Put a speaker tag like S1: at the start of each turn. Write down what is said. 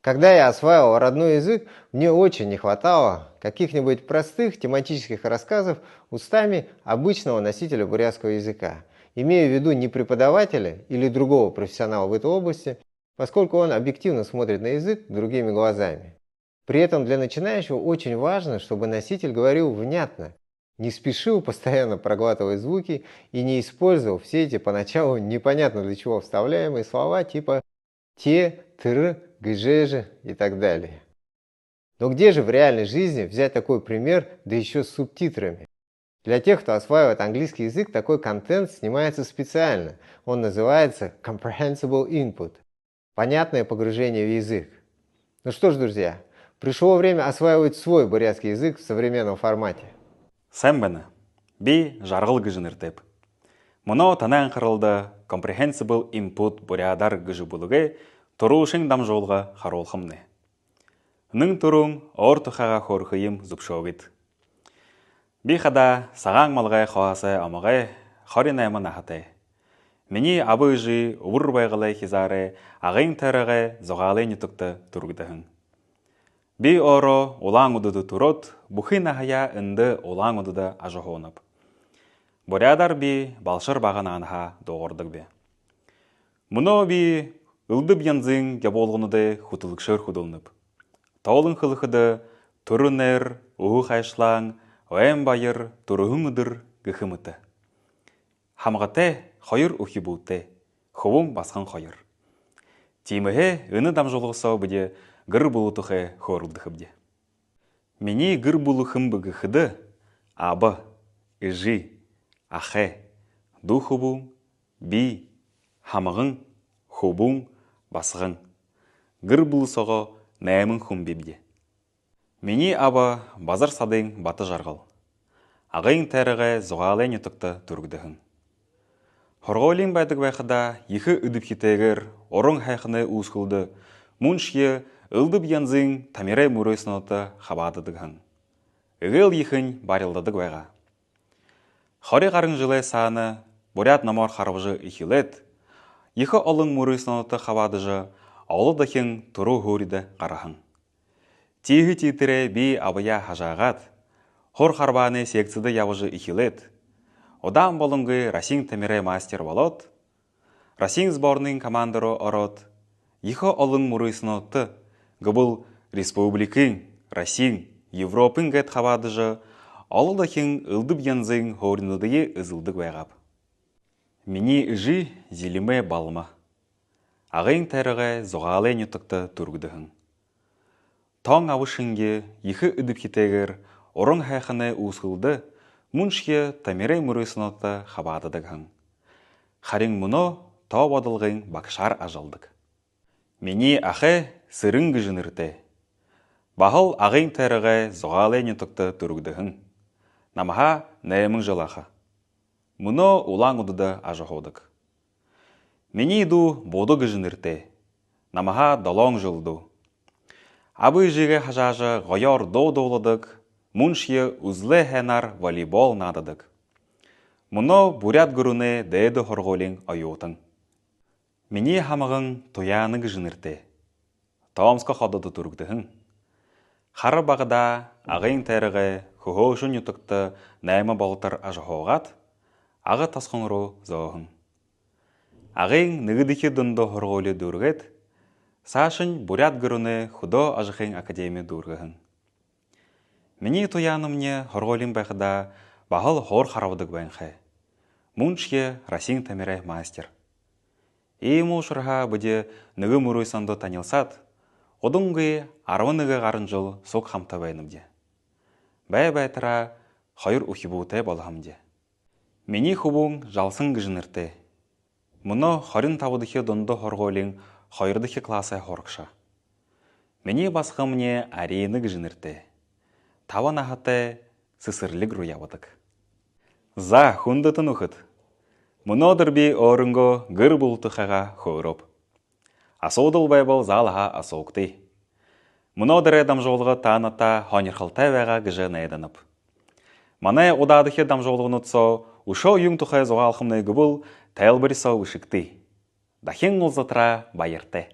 S1: Когда я осваивал родной язык, мне очень не хватало каких-нибудь простых тематических рассказов устами обычного носителя бурятского языка, имея в виду не преподавателя или другого профессионала в этой области, поскольку он объективно смотрит на язык другими глазами. При этом для начинающего очень важно, чтобы носитель говорил внятно, не спешил постоянно проглатывать звуки и не использовал все эти поначалу непонятно для чего вставляемые слова типа «те», «тр», «гжеже» и так далее. Но где же в реальной жизни взять такой пример, да еще с субтитрами? Для тех, кто осваивает английский язык, такой контент снимается специально. Он называется Comprehensible Input – понятное погружение в язык. Ну что ж, друзья, пришло время осваивать свой бурятский язык в современном формате.
S2: Сәмбәні, би жарғыл гыжын іртеп. Мұны танан қырылды Comprehensible Input бурядар гыжы бұлығы тұрушың дам жолға қаролқымны. Нің тұрың ор тұқаға қорқыйым зүпшоғыд. Би қада саған малғай қоасы амағай қоринаймын ағатай. Мені абы жи ұбыр байғылай хизары ағын тәріғі зоғалы нетікті тұрғыдығын. Би оро олаң ұдыды тұрот, бұхын ағая үнді олаң ұдыды ажығонып. Бурядар би балшыр бағын аңыға доғырдық бе. Мұны би үлдіп янзың геболғыныды құтылықшыр құдылынып. Таулың қылықыды түрінер, ұғы қайшылаң, өйін байыр түрігің ұдыр гіхіміті. Хамғаты қойыр ұхи бұлты, құвым басқан қойыр. Тимігі үні дамжолғысау біде гыр бұлытықы қорылдықыбде. Мені гыр бұлықым бұғықыды абы, үжі, ахы, дұхыбың, би, хамығың, хубың, басығың. Гыр бұлысығы нәймін құмбебде. Мені абы базар садың баты жарғыл. Ағын тәріғі зұғалайын етікті түргідігін. Хорғолин байдық байқыда екі үдіп кетегір, орың хайқыны ұсқылды, мұншие үлдіп янзың тамирай мұройсыноты қабадыдығын. Үгіл ехін барылдыдық байға. Хори қарың жылай саны, бурят намар қарбыжы ихилет, екі олың мұройсыноты қабадыжы, олыдықын тұру хөриді қарахын. Тигі титірі би абыя хажағат, хор қарбаны секцияды явыжы ихилет, одан болыңғы Расин тамирай мастер болот, Расин сборның командыры орот, екі олың мұройсыноты, гыбыл республикың, Расин, Европың гэт қабадыжы, олыдықын үлдіп янзың хоринудығы үзілдік байғап. Мені үжі зеліме балыма. Ағын тәріғі зоғалы нетікті түргідігін. Таң авышынге екі үдіп кетегір, орың хайқыны ұсқылды, мұншке тамирай мұрысыноты қабадыдығын. Харин мұны тау адылғын бақшар ажалдық. Мені ақы сырың гыжынырты. Бағыл ағын тәріғі зоғалы нетікті түргідігін. Намаға нәймің жылақы. Мұны улаң ұдыды ажығудық. Мені иду боды гыжынырты. Намаға далоң жылды. Абы жеге хажажы ғойор доудоуладық, мұншие үзлі хэнар волейбол нададық. Мұны бурят гүріні дәйді хорголин айуытың. Мені хамығың тояны гыжынырты. Таумсқа қадыды түргдігін. Қары бағыда ағын тәріғі құғошын ютықты нәймі балытыр ажығуғат, ағы тасқыныру зоғын. Ағын нігідікі дұнды хорголи дұргет, сашын бурят гүріні худо ажықын академия дұргығын. Мені тоянымне хорголин бағыда бағыл хор қаравдық бәнхі. Мұншке Расин тамирай мастер. Эйм ұшырға бұде нүгі мұройсанды танилсат, одыңғы арвыныға ғарын жыл соқ хамта бәйнімде. Бәй-бәйтіра қайыр ұхибуытай болғамде. Мені хубың жалсын гыжынырты. Мұны хорин табыдықы дұнды хорголин қайырдықы класы хорықша. Мені басқымне арейіні гыжынырты. Таван ағаты сысырлік руявыдық. За хундытын ұқыт. Мұны дұрбі орынғы гыр бұлтықаға қойрып. Асудыл байбыл залға асуқты. Мұны дұры дамжолғы таныта хонерқылтай вәға гыжы найданып. Маны одадықы дамжолғын ұтсо, ұшо юң тұқай зоғалқымны гүбіл тәйл бірісо үшікті. Дахин ұлзатыра байырты.